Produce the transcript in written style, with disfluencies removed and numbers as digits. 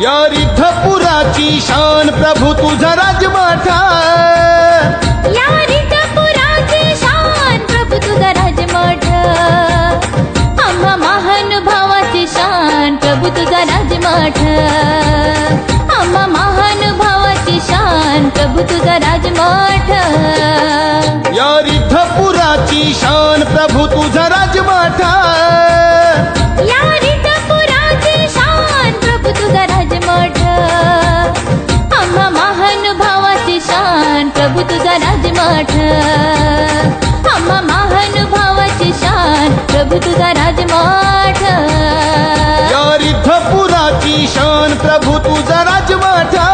या रिद्धपुराची शान प्रभू तुझा राजमाठा या रिद्धपुराची शान प्रभू तुझा राजमठ आम्हा महानुभावाची शान प्रभू तुझा राजमठ आम्हा महानुभावाची शान प्रभू तुझा राजमठ या रिद्धपुराची शान प्रभू तुझा राजमाठा या रिद्धपुराची शान प्रभू तुझा राजमठ आम्हा महानुभावाची शान प्रभू तुझा राजमठ आम्हा महानुभावाची शान प्रभू तुझा राजमठ या रिद्धपुराची शान प्रभू तुझा राजमाठा